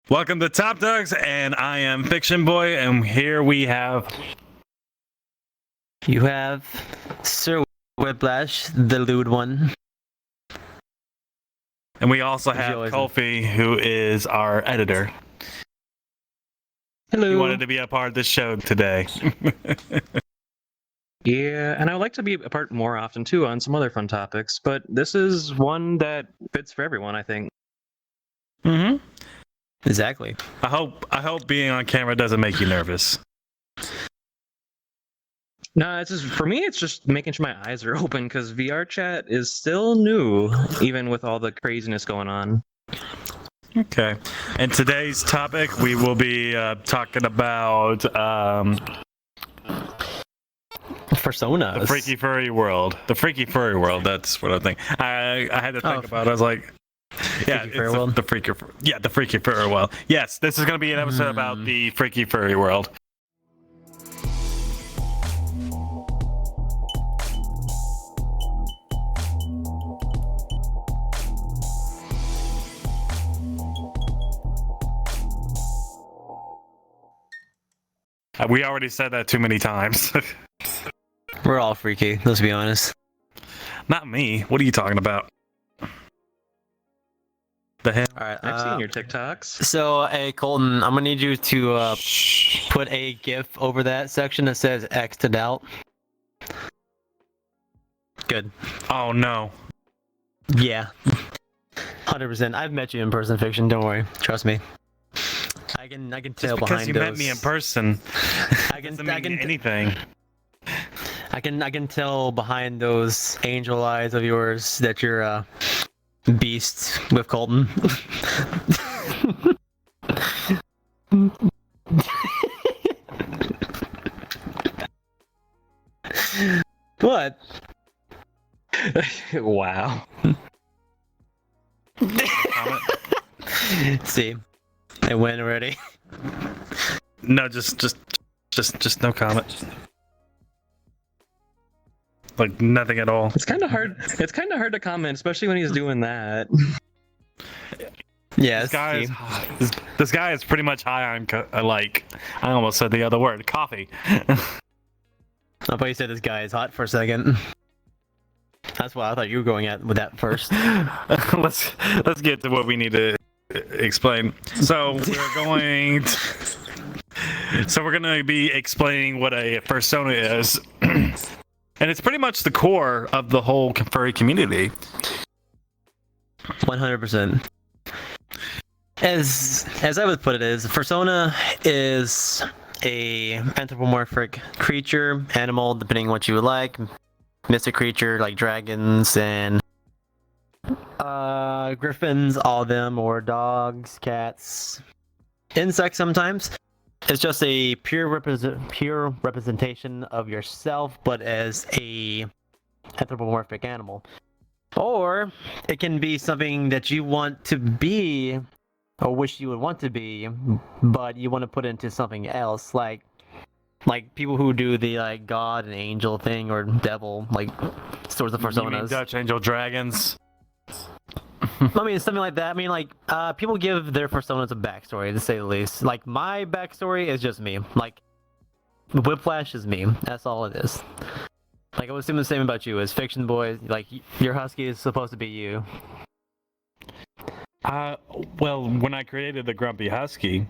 Welcome to Top Dogs, and I am Fiction Boy, and here we have... You have Sir Whiplash, the lewd one. And we also have Kolfy, who is our editor. Hello. He wanted to be a part of this show today. Yeah, and I would like to be a part more often too on some other fun topics, but this is one that fits for everyone, I think. Mm-hmm. Exactly. I hope being on camera doesn't make you nervous. No, it's just for me. It's just making sure my eyes are open because VR chat is still new, even with all the craziness going on. Okay. And today's topic, we will be talking about Personas. the freaky furry world. The freaky furry world. That's what I think. I had to think about it. I was like, yeah, it's the freaky furry world. Yes, this is going to be an episode about the freaky furry world. We already said that too many times. We're all freaky, let's be honest. Not me. What are you talking about? The hell? All right, I've seen your TikToks. So, hey, Colton, I'm gonna need you to put a GIF over that section that says X'd out. Good. Oh no. Yeah. 100%. I've met you in person, Fiction. Don't worry. Trust me. I can tell Just because behind you those. met me in person. I can anything. I can tell behind those angel eyes of yours that you're a beast with Colton. What? Wow. See, I win already. No, just no comment. Like nothing at all. It's kind of hard. It's kind of hard to comment, especially when he's doing that. Yeah, this guy is pretty much high on I almost said the other word, coffee. I thought you said this guy is hot for a second. That's what I thought you were going at with that first. let's get to what we need to explain. So we're going to be explaining what a persona is. And it's pretty much the core of the whole furry community. 100%. As I would put it, is persona is a anthropomorphic creature, animal, depending on what you would like. Mystic creature like dragons and griffins, all of them, or dogs, cats, insects sometimes. It's just a pure representation of yourself, but as a anthropomorphic animal. Or it can be something that you want to be, or wish you would want to be, but you want to put into something else, like people who do the god and angel thing, or devil, like sorts of personas. You mean Dutch angel dragons? I mean, something like that. I mean, people give their personas a backstory, to say the least. Like, my backstory is just me. Like, Whiplash is me. That's all it is. Like, I would assume the same about you as Fiction Boy. Like, your husky is supposed to be you. Well, when I created the Grumpy Husky,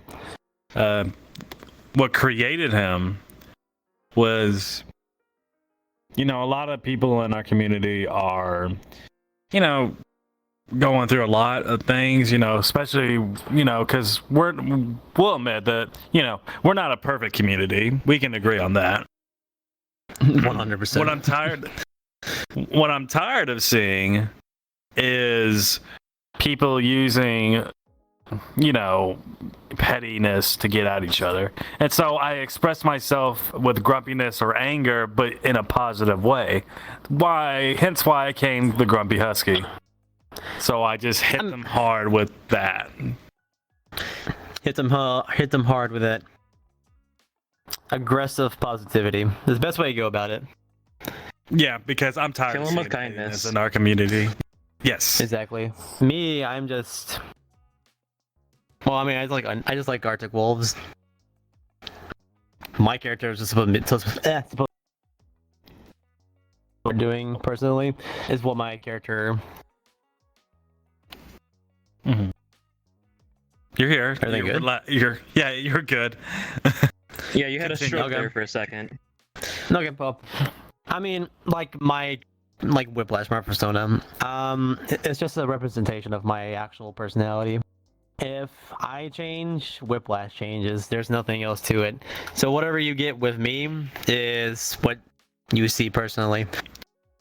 what created him was, a lot of people in our community are, going through a lot of things, especially, because we'll admit that, we're not a perfect community. We can agree on that. 100%. What I'm tired of seeing is people using, pettiness to get at each other. And so I express myself with grumpiness or anger, but in a positive way. Hence why I came the Grumpy Husky. So I just hit them hard with that. Hit them hard with that aggressive positivity. That's the best way to go about it. Yeah, because I'm tired Kill of him seeing with kindness in our community. Yes. Exactly. Me, I'm just Well, I mean, I just like Arctic wolves. My character is just supposed we're doing personally is what my character. Mm-hmm. You're here. Everything good? You're good. Yeah, you had a stroke Okay. there for a second. Okay, well, I mean, like my Whiplash, my persona. It's just a representation of my actual personality. If I change, Whiplash changes. There's nothing else to it. So whatever you get with me is what you see personally.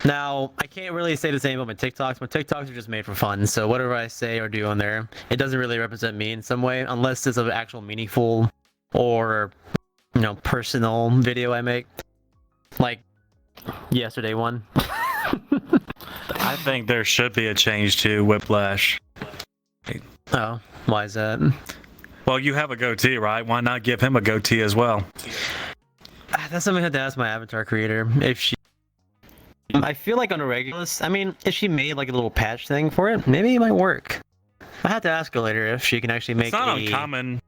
Now, I can't really say the same about my TikToks. My TikToks are just made for fun. So whatever I say or do on there, it doesn't really represent me in some way, unless it's an actual meaningful or personal video I make. Like yesterday one. I think there should be a change to Whiplash. Oh, why is that? Well, you have a goatee, right? Why not give him a goatee as well? That's something I had to ask my avatar creator if she. I feel like on a regular, I mean, if she made like a little patch thing for it, maybe it might work. I have to ask her later if she can actually make. It's not uncommon.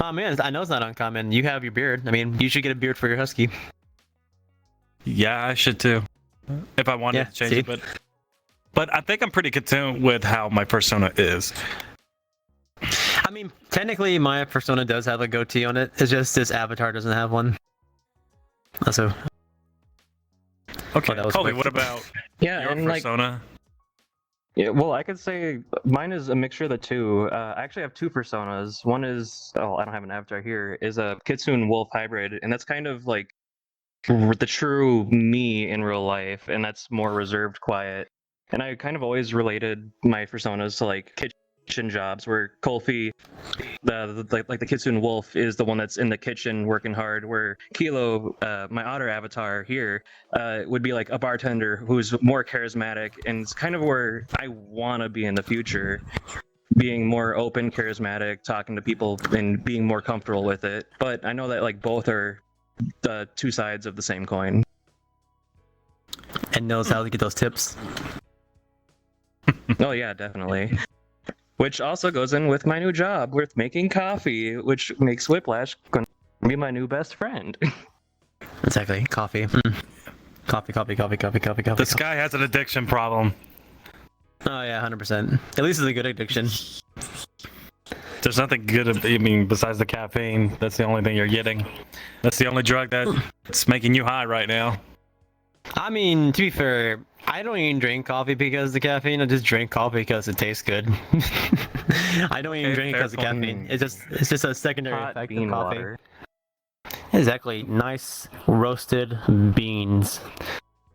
Oh man, I know it's not uncommon. You have your beard. I mean, you should get a beard for your husky. Yeah, I should too. If I wanted to change it, but I think I'm pretty content with how my persona is. I mean, technically, my persona does have a goatee on it. It's just this avatar doesn't have one. Also. Okay, that was Kolfy, quick. what about Yeah, your and persona? Yeah, well, I could say mine is a mixture of the two. I actually have two personas. One is, I don't have an avatar here, is a Kitsune Wolf hybrid, and that's kind of like the true me in real life, and that's more reserved, quiet. And I kind of always related my personas to like kitchen jobs, where Kolfy, the Kitsune Wolf, is the one that's in the kitchen working hard, where Kilo, my otter avatar here, would be like a bartender who's more charismatic, and it's kind of where I want to be in the future, being more open, charismatic, talking to people, and being more comfortable with it. But I know that like both are the two sides of the same coin. And knows how to get those tips. Oh yeah, definitely. Which also goes in with my new job with making coffee, which makes Whiplash going to be my new best friend. Exactly. Coffee. Coffee. This guy has an addiction problem. Oh yeah, 100%. At least it's a good addiction. There's nothing good, besides the caffeine. That's the only thing you're getting. That's the only drug that's making you high right now. I mean, to be fair, I don't even drink coffee because of the caffeine. I just drink coffee because it tastes good. I don't even drink because of caffeine. It's just a secondary Hot effect bean of coffee. water. Exactly. Nice roasted beans.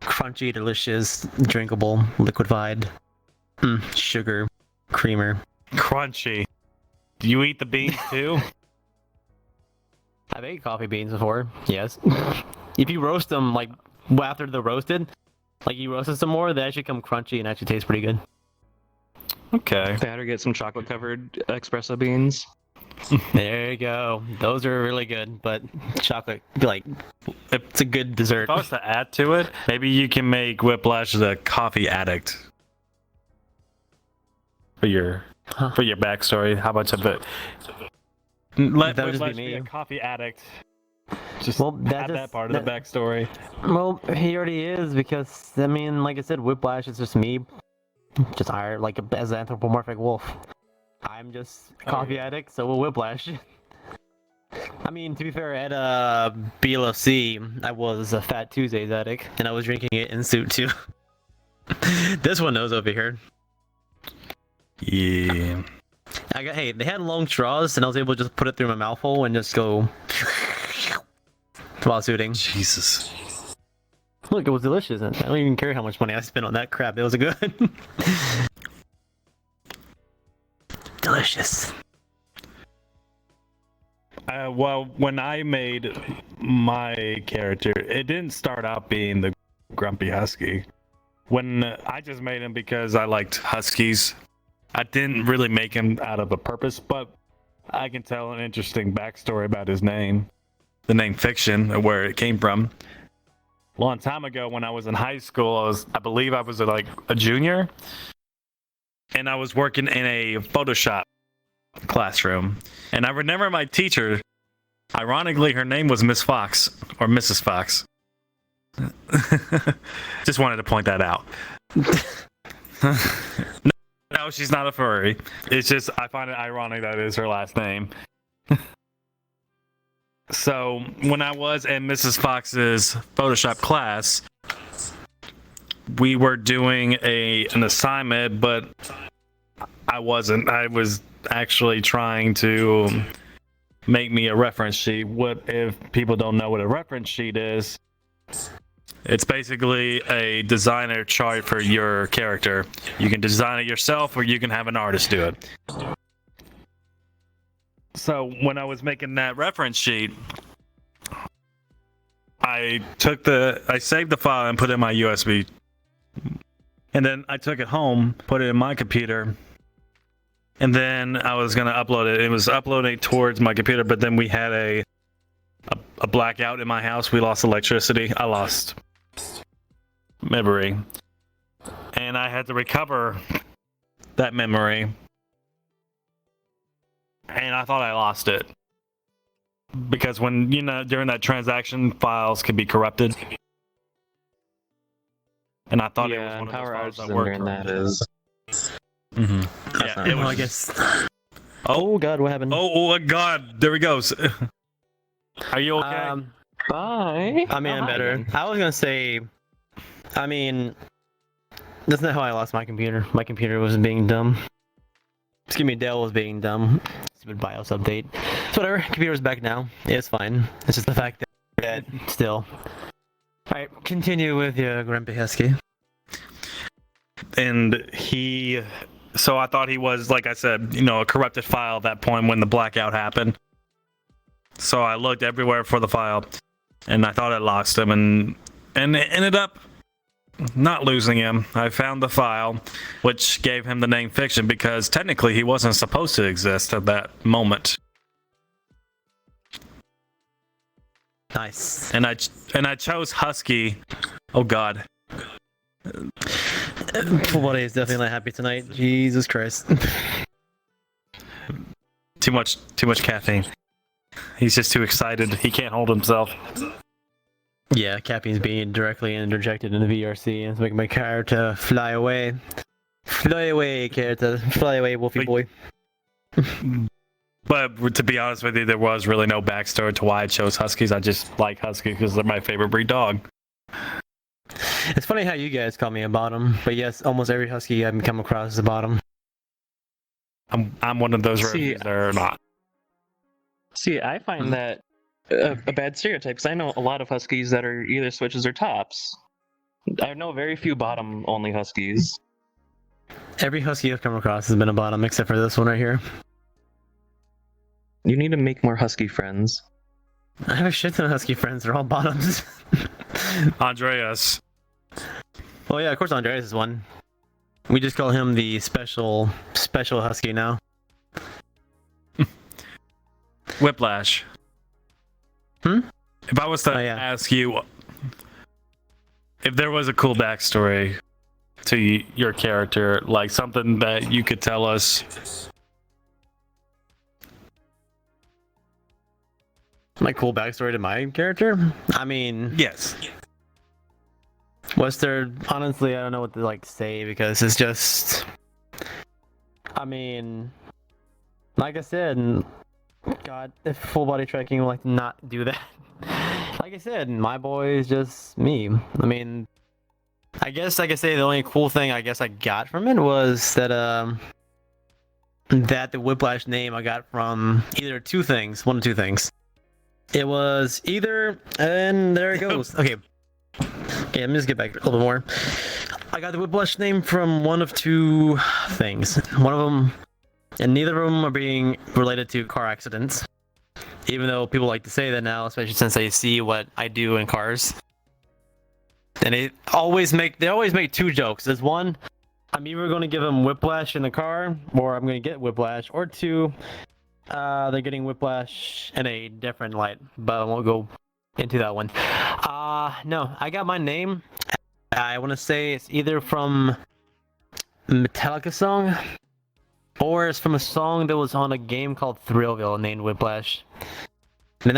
Crunchy, delicious, drinkable, liquefied. Sugar, creamer. Crunchy. Do you eat the beans too? I've ate coffee beans before, yes. If you roast them, like, after they're roasted, like you roast some more, they actually come crunchy and actually taste pretty good. Okay. Better get some chocolate covered espresso beans. There you go. Those are really good, but chocolate, like, it's a good dessert. If I was to add to it, maybe you can make Whiplash the coffee addict. For your backstory, how much of it? Let That would just be Whiplash be a me. coffie addict. Just That add that part of the backstory. Well, he already is because, I mean, like I said, Whiplash is just me, just hired, like, as an anthropomorphic wolf. I'm just a coffee addict, so will Whiplash. I mean, to be fair, at BLFC, I was a Fat Tuesdays addict, and I was drinking it in suit too. This one knows over here. Yeah. Hey, they had long straws, and I was able to just put it through my mouth hole and just go while suiting. Jesus. Look, it was delicious. And I don't even care how much money I spent on that crap. It was good. Delicious. Well, when I made my character, it didn't start out being the grumpy husky. When I just made him because I liked huskies. I didn't really make him out of a purpose, but I can tell an interesting backstory about his name. The name Fiction, where it came from. A long time ago when I was in high school, I believe I was like a junior. And I was working in a Photoshop classroom. And I remember my teacher, ironically, her name was Miss Fox, or Mrs. Fox. Just wanted to point that out. No, she's not a furry. It's just, I find it ironic that is her last name. So, when I was in Mrs. Fox's Photoshop class, we were doing an assignment, but I wasn't. I was actually trying to make me a reference sheet. What if people don't know what a reference sheet is? It's basically a designer chart for your character. You can design it yourself, or you can have an artist do it. So when I was making that reference sheet, I saved the file and put it in my USB. And then I took it home, put it in my computer, and then I was gonna upload it. It was uploading towards my computer, but then we had a blackout in my house. We lost electricity. I lost memory. And I had to recover that memory. And I thought I lost it. Because when, during that transaction, files could be corrupted. And I thought it was one of those files that were corrupted. Mm-hmm. Yeah, it was. I guess. Oh God, what happened? Oh God, there he goes. Are you okay? Bye. I mean, I'm better. I was gonna say, that's not how I lost my computer. My computer was being dumb. Excuse me, Dell was being dumb. Stupid BIOS update. So whatever, computer's back now. It's fine. It's just the fact that still. Alright, continue with your Grumpy Husky. And so I thought he was, like I said, a corrupted file at that point when the blackout happened. So I looked everywhere for the file, and I thought I lost him, and it ended up not losing him. I found the file, which gave him the name Fiction, because technically he wasn't supposed to exist at that moment. Nice. And I chose Husky. Oh God. Full Body is definitely not happy tonight. Jesus Christ. Too much caffeine. He's just too excited. He can't hold himself. Yeah, caffeine's being directly interjected into VRC and it's making my character fly away. Fly away, character. Fly away, Wolfie boy. But to be honest with you, there was really no backstory to why I chose Huskies. I just like Huskies because they're my favorite breed dog. It's funny how you guys call me a bottom, but yes, almost every Husky I've come across is a bottom. I'm one of those reviews that are not. See, I find that a bad stereotype, because I know a lot of Huskies that are either switches or tops. I know very few bottom-only Huskies. Every Husky I've come across has been a bottom, except for this one right here. You need to make more Husky friends. I have a shit ton of Husky friends, they're all bottoms. Andreas. Oh yeah, of course Andreas is one. We just call him the special Husky now. Whiplash. If I was to ask you if there was a cool backstory to your character, like something that you could tell us. My cool backstory to my character? I mean, yes. Was there? Honestly, I don't know what to say because it's just. I mean, like I said, God, if full body tracking will not do that. Like I said, my boy is just me. I mean, I guess I could say the only cool thing I guess I got from it was that that the Whiplash name I got from either one of two things. It was either, and there it goes. Okay, let me just get back a little bit more. I got the Whiplash name from one of two things. One of them, and neither of them are being related to car accidents. Even though people like to say that now, especially since they see what I do in cars. And they always make two jokes. There's one, I'm either going to give them whiplash in the car, or I'm going to get whiplash, or two, they're getting whiplash in a different light, but I won't go into that one. No, I got my name. I want to say it's either from Metallica song. or it's from a song that was on a game called Thrillville named Whiplash. And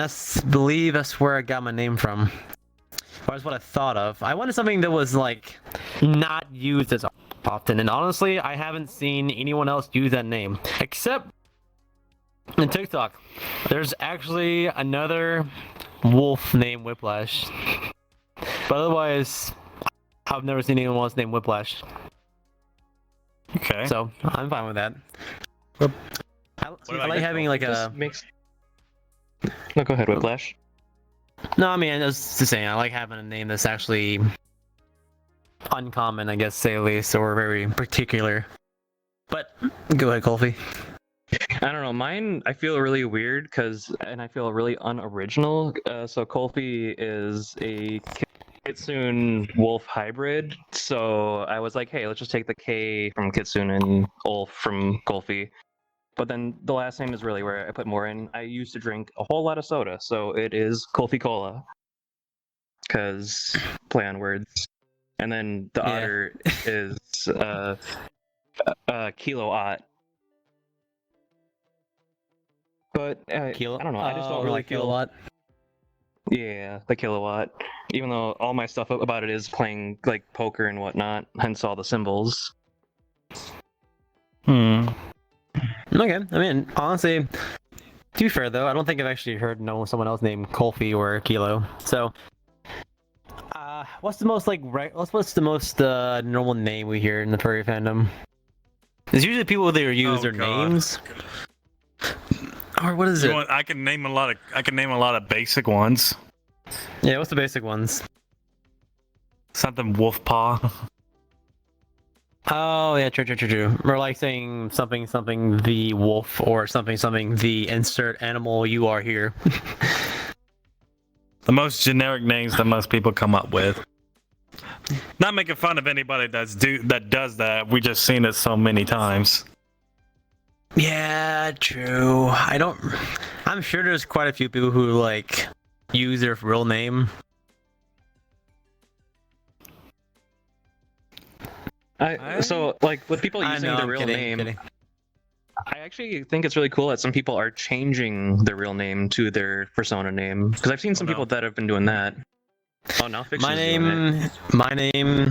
believe that's where I got my name from. Or that's what I thought of. I wanted something that was like not used as often, and honestly, I haven't seen anyone else use that name except in TikTok. There's actually another wolf named Whiplash, but otherwise, I've never seen anyone else named Whiplash. Okay. So I'm fine with that. I like having like a. No, go ahead, Whiplash. No, I mean, I was just saying, I like having a name that's actually uncommon, I guess, say at least, or very particular. But go ahead, Kolfy. I don't know. Mine, I feel really weird and I feel really unoriginal. So Kolfy is a Kitsune Wolf hybrid. So I was like, hey, let's just take the K from Kitsune and Wolf from Kolfy. But then the last name is really where I put more in. I used to drink a whole lot of soda, so it is Kolfy Cola. Because play on words. And then the otter is Kilo Ot. But I don't know. I just don't really like feel Kilowatt. Yeah, the Kilowatt. Even though all my stuff about it is playing like poker and whatnot, hence all the symbols. Okay, I mean, honestly, to be fair though, I don't think I've actually heard someone else named Kolfy or Kilo. So, what's the most what's the most normal name we hear in the furry fandom? It's usually people that use their names. Or what is it? I can name a lot of basic ones. Yeah, what's the basic ones? Something wolf paw. Oh yeah, true. Or like saying something the wolf, or something the insert animal you are here. The most generic names that most people come up with. Not making fun of anybody that does that. We just seen it so many times. Yeah, true. I'm sure there's quite a few people who like use their real name. So like with people using their real name, kidding. I actually think it's really cool that some people are changing their real name to their persona name, because I've seen some people that have been doing that. Oh no, my name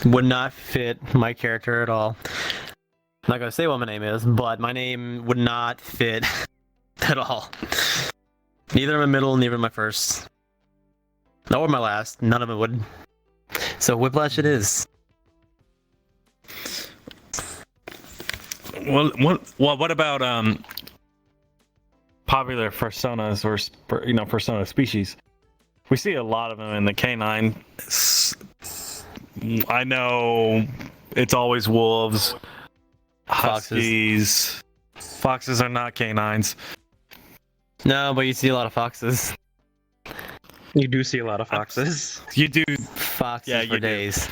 would not fit my character at all. I'm not gonna say what my name is, but my name would not fit at all. Neither my middle, neither my first, nor my last. None of it would. So Whiplash it is. Well, what about popular personas or persona species? We see a lot of them in the canine. I know it's always wolves, huskies. Foxes are not canines. No, but you see a lot of foxes. You do see a lot of foxes. You do. Foxes for days.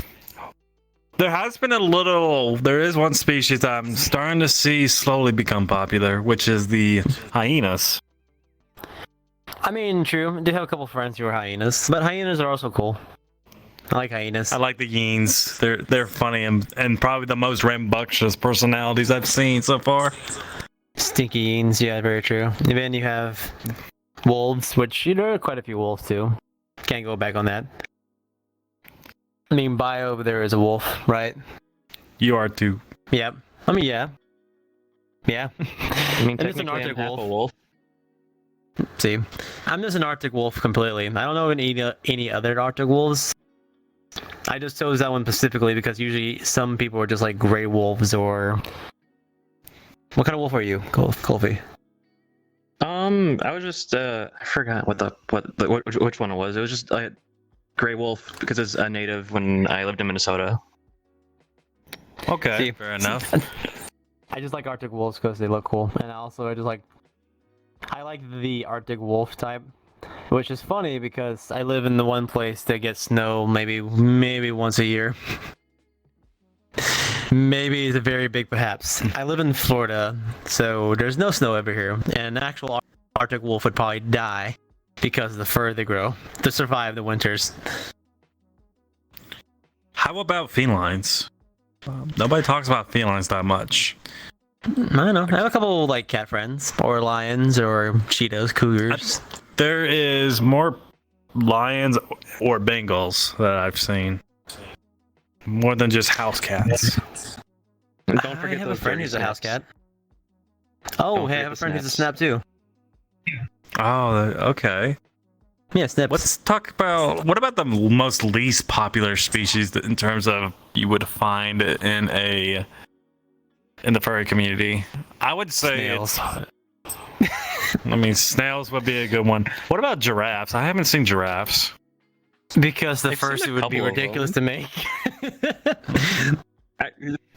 There is one species that I'm starting to see slowly become popular, which is the hyenas. I mean, true. I do have a couple friends who are hyenas, but hyenas are also cool. I like hyenas. I like the yeens. They're funny and probably the most rambunctious personalities I've seen so far. Stinky yeens, yeah, very true. And then you have wolves, which there are quite a few wolves too. Can't go back on that. I mean, Bio over there is a wolf, right? You are too. Yep. I mean, yeah. Yeah. I mean, it's an Arctic I'm half a wolf. See, I'm just an Arctic wolf completely. I don't know any other Arctic wolves. I just chose that one specifically because usually some people are just like gray wolves or. What kind of wolf are you, Kolfy? I was just I forgot which one it was. It was just gray wolf because it's a native when I lived in Minnesota. Okay, See, fair enough. I just like Arctic wolves because they look cool, and also I like the Arctic wolf type, which is funny because I live in the one place that gets snow maybe once a year. Maybe it's a very big perhaps. I live in Florida, so there's no snow over here, and an actual Arctic wolf would probably die because of the fur they grow to survive the winters. How about felines? Nobody talks about felines that much. I don't know. I have a couple like cat friends, or lions, or cheetahs, cougars. There is more lions or Bengals that I've seen. More than just house cats. And don't forget I have those a friend dirty who's a house snaps. cat. Oh, Don't hey, I forget have a the friend who's a snaps. snap too. Oh, okay. Yeah, snips. Let's talk about what about the most least popular species in terms of you would find in the furry community? I would say Snails. I mean, snails would be a good one. What about giraffes? I haven't seen giraffes. Because the I've seen fursuit a would be couple of ridiculous to make.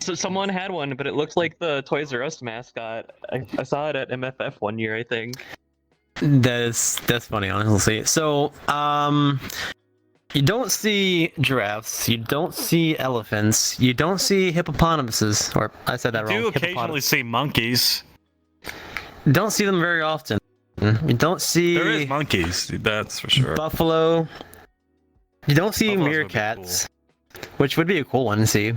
So someone had one, but it looked like the Toys R Us mascot. I saw it at MFF one year, I think. That's funny, honestly. So, you don't see giraffes, you don't see elephants, you don't see hippopotamuses, or I said that I wrong. do occasionally see monkeys. Don't see them very often. You don't see There is monkeys, that's for sure. buffalo. You don't see Buffaloes would be meerkats, which would be a cool one to see.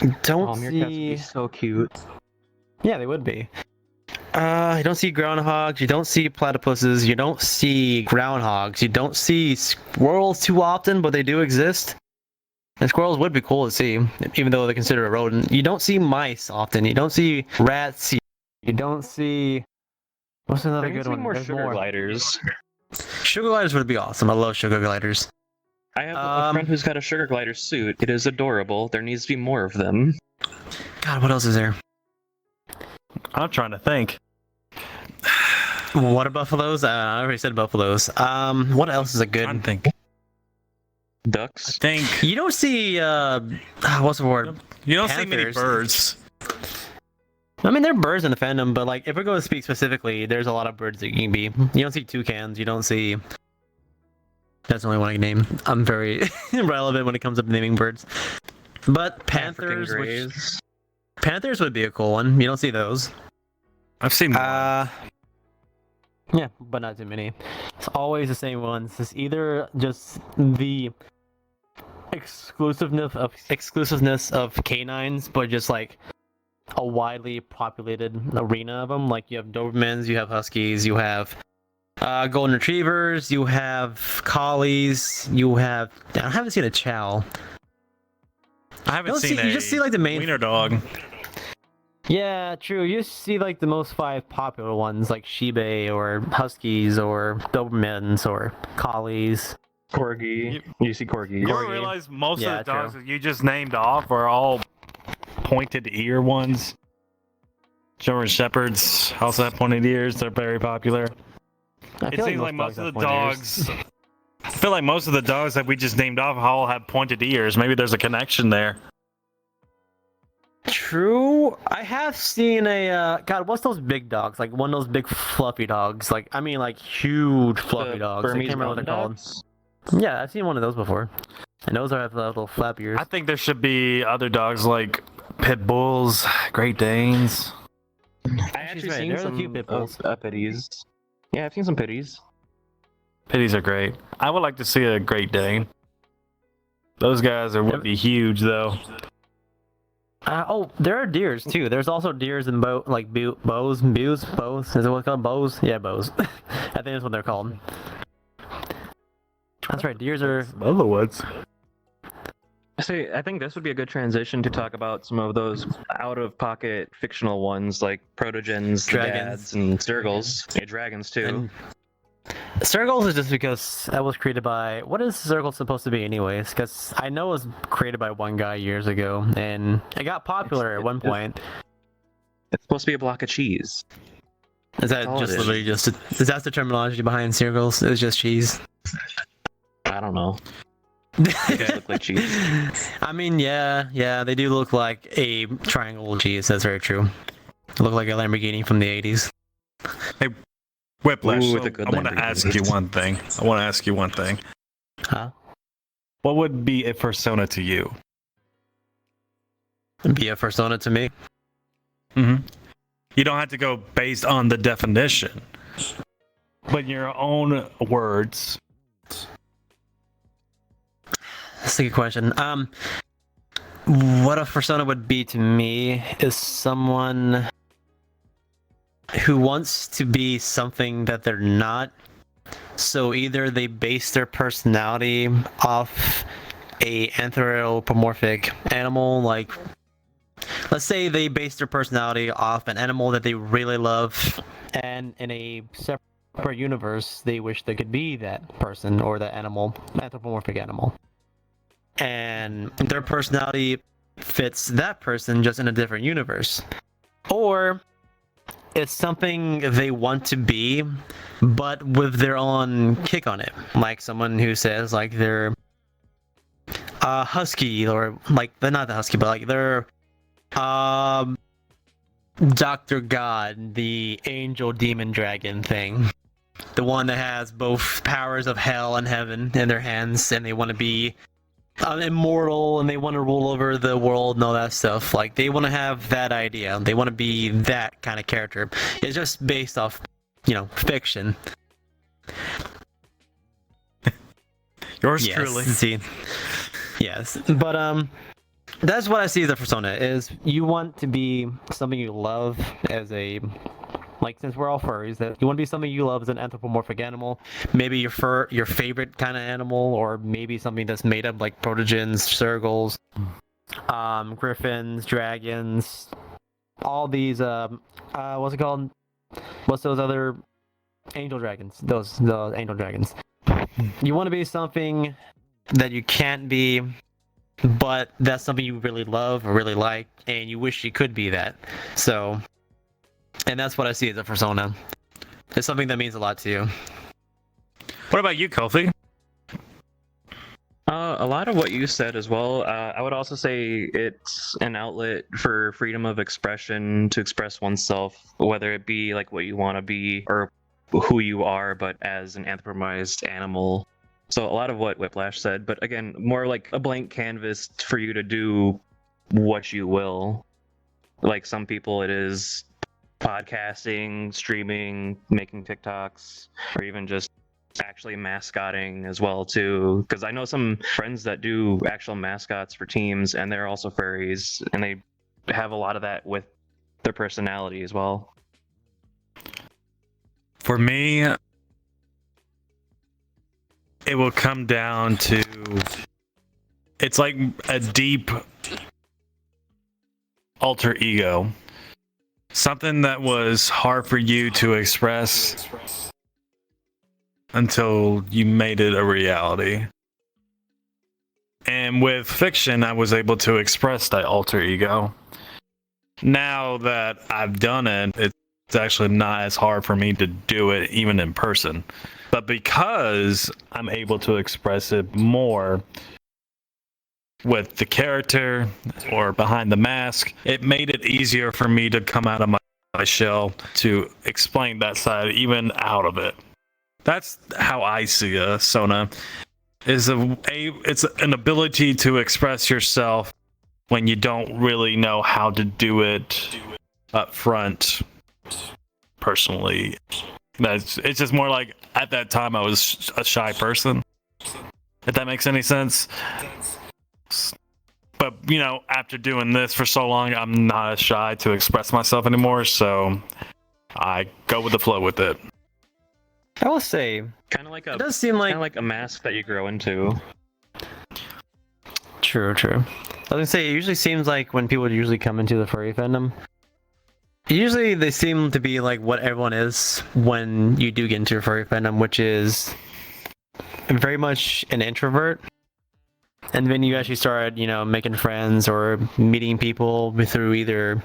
You don't Oh, meerkats would be see. so cute. Yeah, they would be. You don't see groundhogs, you don't see platypuses, you don't see groundhogs, you don't see squirrels too often, but they do exist. And squirrels would be cool to see, even though they're considered a rodent. You don't see mice often, you don't see rats, you don't see... What's another There needs good to be one? more There's sugar more. gliders. Sugar gliders would be awesome, I love sugar gliders. I have a friend who's got a sugar glider suit. It is adorable. There needs to be more of them. God, what else is there? I'm trying to think. Water buffaloes? I already said buffaloes. What else is a I'm good... trying to think. I Ducks. think You don't see, what's the word? you don't see many Panthers. birds. I mean, there are birds in the fandom, but like, if we're going to speak specifically, there's a lot of birds that you can be. You don't see toucans, you don't see... That's the only one I can name. I'm very irrelevant when it comes up to naming birds. But African panthers, which... grays. Panthers would be a cool one. You don't see those. I've seen one. Yeah, but not too many. It's always the same ones. It's either just the exclusiveness of canines, but just like a widely populated arena of them. Like you have Dobermans, you have Huskies, you have Golden Retrievers, you have Collies, you have... I haven't seen a Chow. I haven't don't seen see- you just see, like, the main- wiener dog. Yeah, true. You see like the most 5 popular ones, like Shiba or Huskies or Dobermans or Collies. Corgi. You see corgis. You ever Corgi. realize most Yeah, of the dogs true. that you just named off are all pointed ear ones? German Shepherds also have pointed ears. They're very popular. It seems like most of the dogs. I feel like most of the dogs that we just named off all have pointed ears. Maybe there's a connection there. True. I have seen a God. What's those big dogs? Like one of those big fluffy dogs. Like I mean, like huge fluffy dogs. I can't Burmese remember what they're mountain called. dogs. Yeah, I've seen one of those before. And those have little flap ears. I think there should be other dogs like pit bulls, Great Danes. I actually right, seen there's a some few pit bulls. pitties. Yeah, I've seen some pitties. Pitties are great. I would like to see a Great Dane. Those guys would be huge though. Oh, there are deers too. There's also deers and bows. Is it what it's called? Bows? Yeah, bows. I think that's what they're called. That's right. Deers are. Other ones. I think this would be a good transition to talk about some of those out-of-pocket fictional ones like Protogens, the Dragons. Dads, and Zergles. Yeah, dragons too. And Circles is just because that was created by... What is Circle supposed to be anyways? Because I know it was created by one guy years ago, and it got popular at one point. It's supposed to be a block of cheese. Is that all just it is. literally just... Is that the terminology behind Circles? It's just cheese? I don't know. They look like cheese. I mean, yeah, they do look like a triangle cheese. That's very true. They look like a Lamborghini from the 80s. Whiplash. Ooh, So with a good I want to ask you one thing. Huh? What would be a persona to you? Be a persona to me. Mm-hmm. You don't have to go based on the definition, but in your own words. That's a good question. what a persona would be to me is someone who wants to be something that they're not. So either they base their personality off a anthropomorphic animal, like let's say they base their personality off an animal that they really love, and in a separate universe they wish they could be that person or that animal, anthropomorphic animal, and their personality fits that person just in a different universe. Or it's something they want to be, but with their own kick on it. Like someone who says like they're husky, or like they're not the husky, but like they're Dr. God, the angel demon dragon thing. The one that has both powers of hell and heaven in their hands, and they want to be immortal, and they want to rule over the world and all that stuff. Like they want to have that idea. They want to be that kind of character. It's just based off, fiction. Yours yes, truly. See, yes, but that's what I see as a persona. Is you want to be something you love as a. Like, since we're all furries, that you want to be something you love as an anthropomorphic animal, maybe your favorite kind of animal, or maybe something that's made up like protogens, circles, griffins, dragons, all these what's it called? What's those other angel dragons? Those angel dragons. You want to be something that you can't be, but that's something you really love or really like, and you wish you could be that. So. And that's what I see as a persona. It's something that means a lot to you. What about you, Kolfy? A lot of what you said as well. I would also say it's an outlet for freedom of expression, to express oneself, whether it be like what you want to be or who you are, but as an anthropomorphized animal. So a lot of what Whiplash said, but again, more like a blank canvas for you to do what you will. Like some people, it is podcasting, streaming, making TikToks, or even just actually mascotting as well too. Because I know some friends that do actual mascots for teams, and they're also furries, and they have a lot of that with their personality as well. For me, it will come down to, it's like a deep alter ego. Something that was hard for you to express until you made it a reality. And with fiction, I was able to express that alter ego. Now that I've done it, it's actually not as hard for me to do it even in person. But because I'm able to express it more with the character or behind the mask, it made it easier for me to come out of my shell to explain that side even out of it. That's how I see a persona. It's an ability to express yourself when you don't really know how to do it up front. Personally, it's just more like at that time I was a shy person. If that makes any sense. But, after doing this for so long, I'm not as shy to express myself anymore, so I go with the flow with it. I will say, It does seem like a mask that you grow into. True. I was gonna say, it usually seems like when people usually come into the furry fandom, usually they seem to be like what everyone is when you do get into a furry fandom, which is very much an introvert. And then you actually start, making friends or meeting people through either,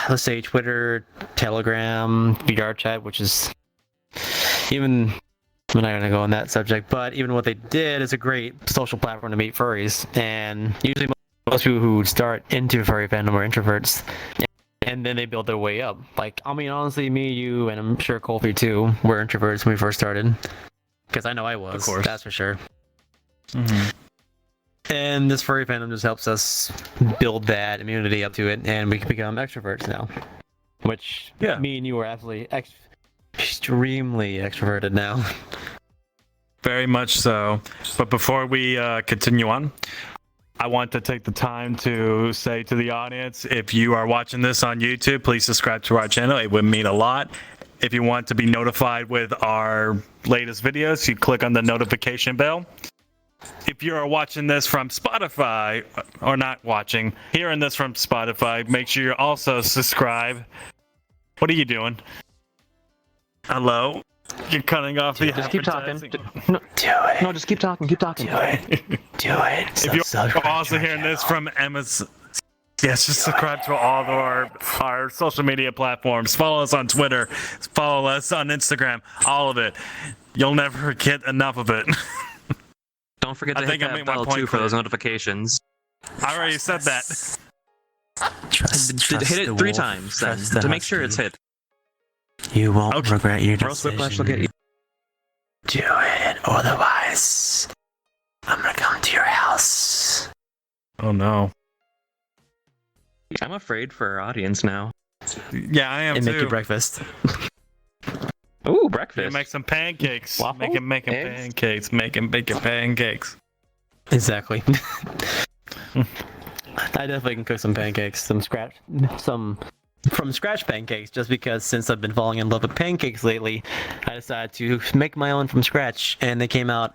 let's say, Twitter, Telegram, VR chat, which is even, I'm not going to go on that subject, but even what they did is a great social platform to meet furries. And usually most people who start into furry fandom are introverts, and then they build their way up. Like, I mean, honestly, me, you, and I'm sure Kolfy too, were introverts when we first started. Because I know I was, of course. That's for sure. Mm-hmm. And this furry fandom just helps us build that immunity up to it, and we can become extroverts now. Which, me and you are absolutely extremely extroverted now. Very much so. But before we continue on, I want to take the time to say to the audience, if you are watching this on YouTube, please subscribe to our channel. It would mean a lot. If you want to be notified with our latest videos, you click on the notification bell. If you are watching this from Spotify, or not watching, hearing this from Spotify, make sure you also subscribe. What are you doing? Hello? You're cutting off the Just keep talking. advertising. No, Do it. no, just keep talking. Keep talking. Do it. Do it. If you're Subscribe also to our hearing this channel. from Emma's, yes, just subscribe to all of our social media platforms. Follow us on Twitter. Follow us on Instagram. All of it. You'll never get enough of it. Don't forget to I hit think I that made my bell point too for clear. those notifications. I already said that. Trust Hit it the 3 wolf, times then trust the to make sure it's husky. hit. You won't Okay. regret your Or else Whiplash will get decision. you. Do it, otherwise I'm gonna come to your house. Oh no. I'm afraid for our audience now. Yeah, I am And too. make you breakfast. Ooh, Yeah, breakfast. make some pancakes. Waffle? Making Eggs? pancakes. Making pancakes. Exactly. I definitely can cook some pancakes, some from scratch pancakes, just because since I've been falling in love with pancakes lately, I decided to make my own from scratch, and they came out,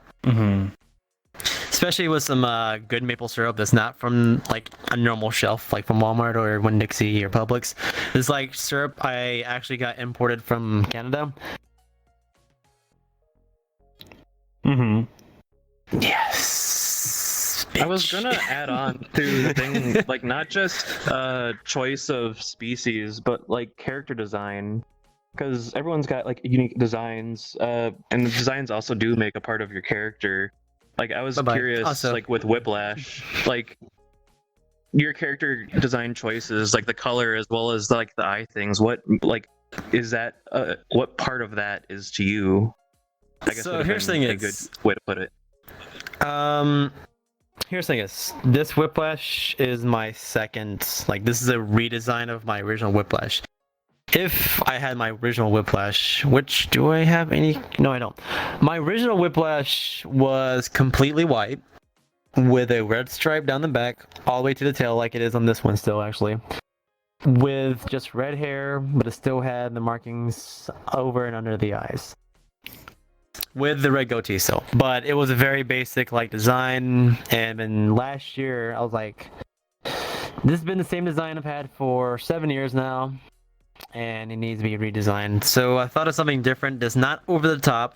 especially with some good maple syrup that's not from like a normal shelf, like from Walmart or Winn-Dixie or Publix. It's like syrup I actually got imported from Canada. Yes. I was bitch. gonna add on to the thing, like not just choice of species, but like character design, because everyone's got like unique designs, and the designs also do make a part of your character. Like I was Bye-bye. curious, Also- like with Whiplash, like your character design choices, like the color as well as like the eye things. What like is that? What part of that is to you? I guess So would have here's the been thing a good is- way to put it. Here's the thing is, this Whiplash is my second, like this is a redesign of my original Whiplash. If I had my original Whiplash, which do I have any? No, I don't. My original Whiplash was completely white with a red stripe down the back all the way to the tail, like it is on this one still actually. With just red hair, but it still had the markings over and under the eyes. With the red goatee still. But it was a very basic like design, and then last year I was like, this has been the same design I've had for 7 years now, and it needs to be redesigned. So I thought of something different that's not over the top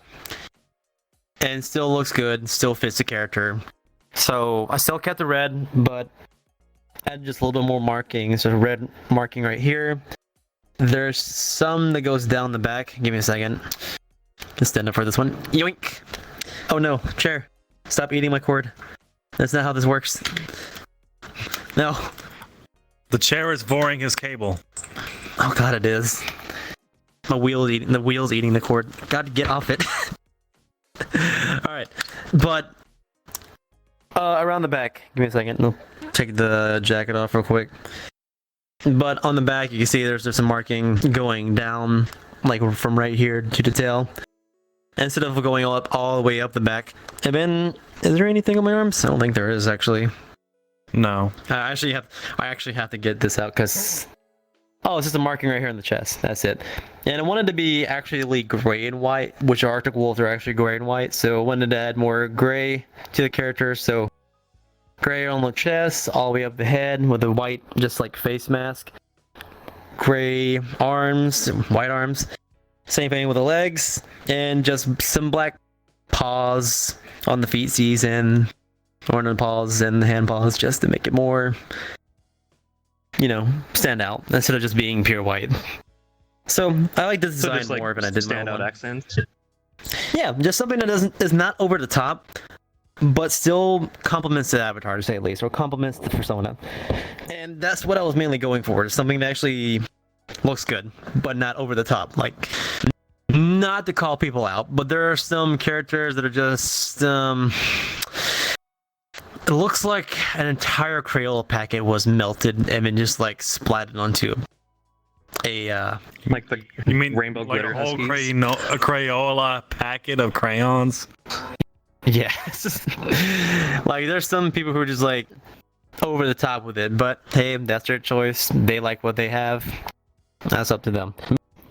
and still looks good, still fits the character. So I still kept the red, but add just a little bit more marking. So red marking right here. There's some that goes down the back. Give me a second. Just stand up for this one. Yoink! Oh no, chair. Stop eating my cord. That's not how this works. No. The chair is boring his cable. Oh god, it is. The wheel's eating the cord. God, get off it. Alright. But around the back. Give me a second. I'll take the jacket off real quick. But on the back you can see there's some marking going down, like from right here to the tail, instead of going all the way up the back. And then, is there anything on my arms? I don't think there is actually. No. I actually have to get this out because oh, it's just a marking right here on the chest. That's it. And I wanted to be actually gray and white, which Arctic wolves are actually gray and white. So I wanted to add more gray to the character. So gray on the chest, all the way up the head with a white, just like face mask. Gray arms, white arms. Same thing with the legs, and just some black paws on the feetsies and on the paws and the hand paws, just to make it more, stand out instead of just being pure white. So I like this So design just like more than I did my old standout one. accents. Yeah, just something that is not over the top, but still complements the avatar, to say at least, or complements the persona. And that's what I was mainly going for, something that actually looks good, but not over the top. Like, not to call people out, but there are some characters that are just, it looks like an entire Crayola packet was melted and then just like splattered onto a, Like the You mean rainbow like glitter a whole huskies? a Crayola packet of crayons? Yes. Like there's some people who are just like over the top with it, but hey, that's their choice. They like what they have. That's up to them.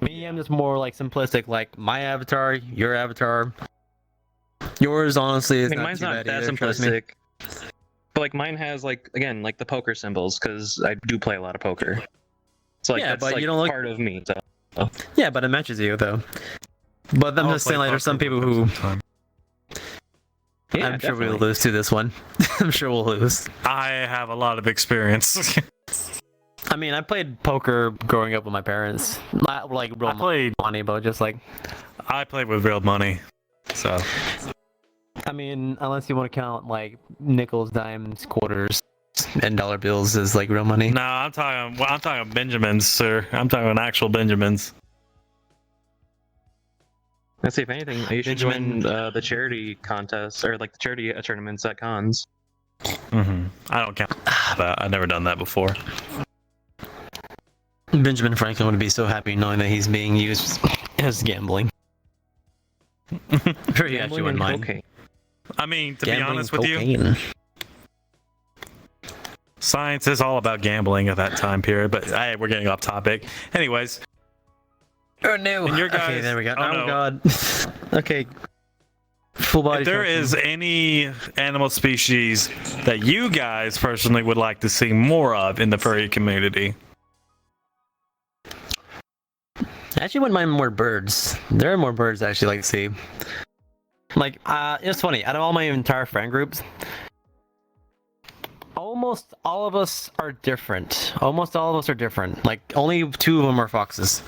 Me, I'm just more like simplistic, like my avatar, your avatar. Yours honestly is I mean, not mine's too not bad that either, trust me. simplistic. But like mine has like again like the poker symbols because I do play a lot of poker. So like Yeah, that's but like you don't look- part of me. So. Yeah, but it matches you though. But I'm I'll just saying, play like, there's some poker people with them who sometime. Yeah, I'm sure we'll definitely. lose to this one. I'm sure we'll lose. I have a lot of experience. I mean, I played poker growing up with my parents. Not like real I played money, but just like, with real money. So I mean, unless you want to count like nickels, dimes, quarters, and dollar bills as like real money. no, I'm talking Benjamins, sir. I'm talking actual Benjamins. Let's see if anything. You should Benjamin- join the charity contests or like the charity tournaments at cons. Mm-hmm. I don't count that. I've never done that before. Benjamin Franklin would be so happy knowing that he's being used as gambling. Sure, he actually wouldn't mind. Okay. I mean, to Gambling, be honest with you, cocaine. science is all about gambling at that time period. But hey, we're getting off topic. Anyways, Oh no! And your Okay, guys- there we go. oh, Oh, no. god. Okay. Full body. if there transfer. is any animal species that you guys personally would like to see more of in the furry community, I actually wouldn't mind more birds. There are more birds I actually like to see. Like, it's funny. Out of all my entire friend groups, almost all of us are different. Almost all of us are different. Like, only 2 of them are foxes.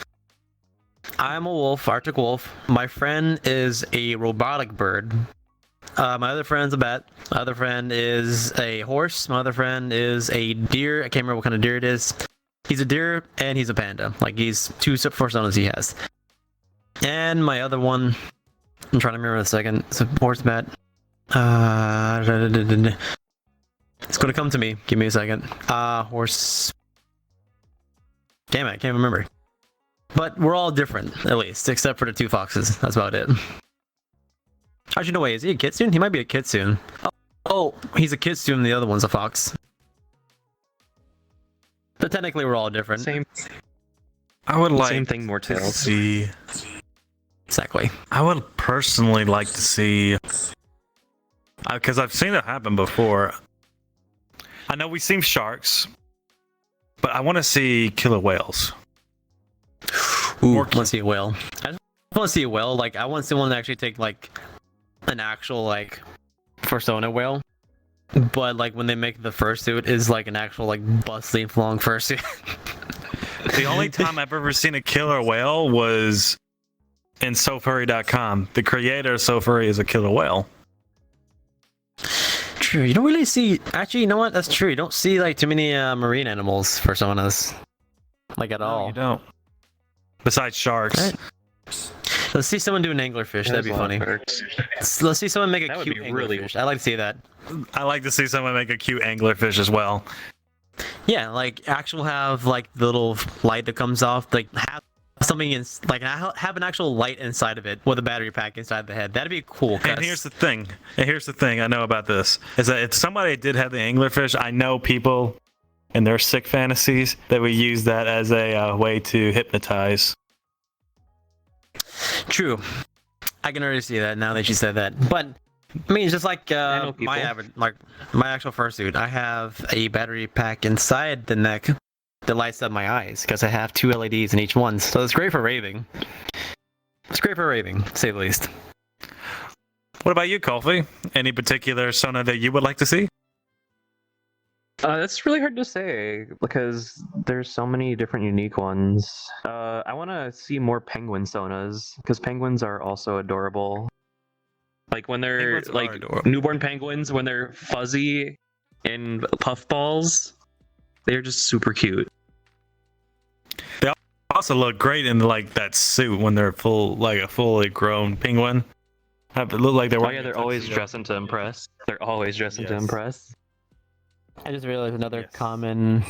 I'm a wolf, Arctic wolf. My friend is a robotic bird. My other friend's a bat. My other friend is a horse. My other friend is a deer. I can't remember what kind of deer it is. He's a deer and he's a panda. Like he's 2 personas he has. And my other one, I'm trying to remember in a second. It's a horse bat. It's gonna come to me. Give me a second. Horse. Damn it, I can't remember. But we're all different, at least, except for the 2 foxes. That's about it. Actually, no way. Is he a kitsune? He might be a kitsune. Oh, he's a kitsune. The other one's a fox. But technically, we're all different. Same. I would like Same thing. More to tails. see. Exactly. I would personally like to see, because I've seen it happen before. I know we've seen sharks, but I want to see killer whales. Ooh, More I want to see a whale. I just want to see a whale. Like, I want someone to actually take, like, an actual, like, persona whale. But, like, when they make the fursuit, is, like, an actual, like, bust-length long fursuit. The only time I've ever seen a killer whale was in SoFurry.com. The creator of SoFurry is a killer whale. True. You don't really see... Actually, you know what? That's true. You don't see, like, too many marine animals for someone else. Like, at No, all. you don't. Besides sharks. Right. Let's see someone do an anglerfish. That'd be There's a lot of funny. perks. Let's see someone make a That would cute be really- anglerfish. I'd like to see that. I like to see someone make a cute anglerfish as well. Yeah, like actual have like the little light that comes off, like have something in, like have an actual light inside of it with a battery pack inside the head. That'd be cool. And here's the thing. I know about this is that if somebody did have the anglerfish, I know people in their sick fantasies that would use that as a way to hypnotize. True. I can already see that now that you said that. But I mean, it's just like know people. my average, like my actual fursuit. I have a battery pack inside the neck that lights up my eyes because I have 2 LEDs in each one. So it's great for raving. It's great for raving, to say the least. What about you, Kolfy? Any particular Sona that you would like to see? That's really hard to say because there's so many different unique ones. I want to see more penguin sonas because penguins are also adorable. Like when they're Penguins are like adorable. newborn penguins, when they're fuzzy and puffballs, they're just super cute. Also look great in like that suit when they're full, like a fully grown penguin. Have it look like they're Oh wearing yeah, a they're always tuxedo. dressing to impress. They're always dressing to Yes. impress. I just realized another Yes. common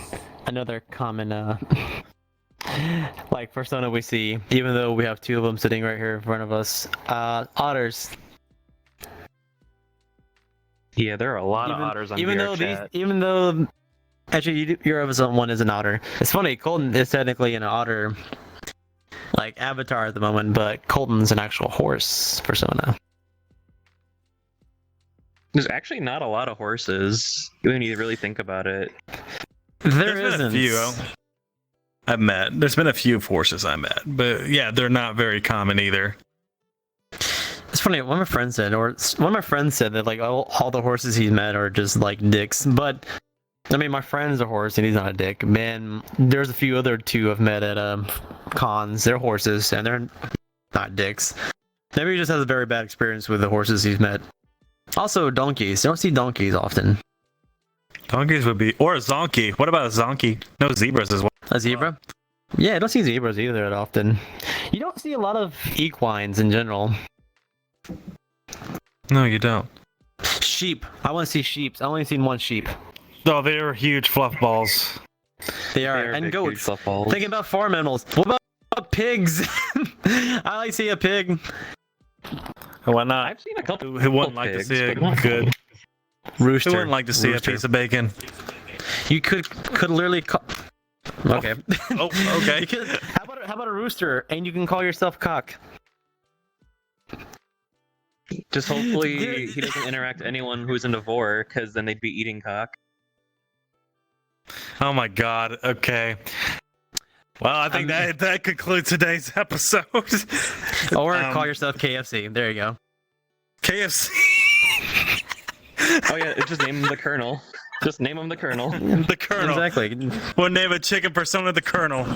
like persona we see, even though we have 2 of them sitting right here in front of us. Otters. Yeah, there are a lot of otters on even VR though chat. even though actually your episode 1 is an otter. It's funny, Colton is technically an otter like avatar at the moment, but Colton's an actual horse persona. There's actually not a lot of horses when you really think about it. There There's been isn't. a few I've met. There's been a few horses I met, but yeah, they're not very common either. It's funny. One of my friends said that like all the horses he's met are just like dicks. But I mean, my friend's a horse and he's not a dick. Man, there's a few other two I've met at cons. They're horses and they're not dicks. Maybe he just has a very bad experience with the horses he's met. Also, donkeys. You don't see donkeys often. Donkeys would be, or a zonkey. What about a zonkey? No, zebras as well. A zebra? Yeah, I don't see zebras either that often. You don't see a lot of equines in general. No, you don't. Sheep. I want to see sheep. I only seen one sheep. Oh, they're huge fluff balls. They are. They're And big, goats. huge fluff balls. Thinking about farm animals. What about pigs? I like to see a pig. Why not? I've seen a couple. Who wouldn't like to pigs, see a but not good? Rooster. Who wouldn't like to see Rooster. a piece of bacon? You could literally call. Okay. Oh, okay. You could- how about a rooster and you can call yourself cock? Just hopefully he doesn't interact with anyone who's into vor, because then they'd be eating cock. Oh my god. Okay. Well, I think that concludes today's episode. Or call yourself KFC. There you go. KFC. Oh yeah, just name him the Colonel. Just name him the Colonel. The Colonel. Exactly. We'll name a chicken persona the Colonel.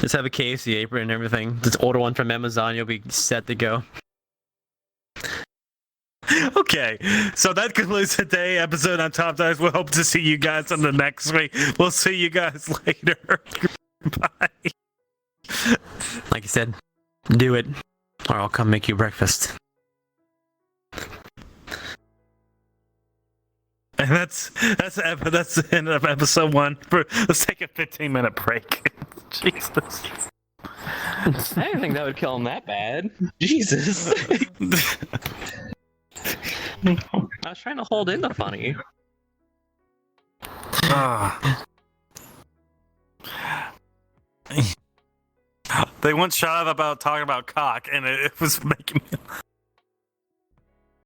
Just have a KFC apron and everything. Just order one from Amazon. You'll be set to go. Okay, so that concludes today's episode on Top Dives. We'll hope to see you guys on the next week. We'll see you guys later. Bye. Like I said, do it, or I'll come make you breakfast. And that's the end of episode 1. Let's take a 15-minute break. Jesus. I didn't think that would kill him that bad. Jesus. I was trying to hold in the funny. Ah. They once shot up about talking about cock, and it was making me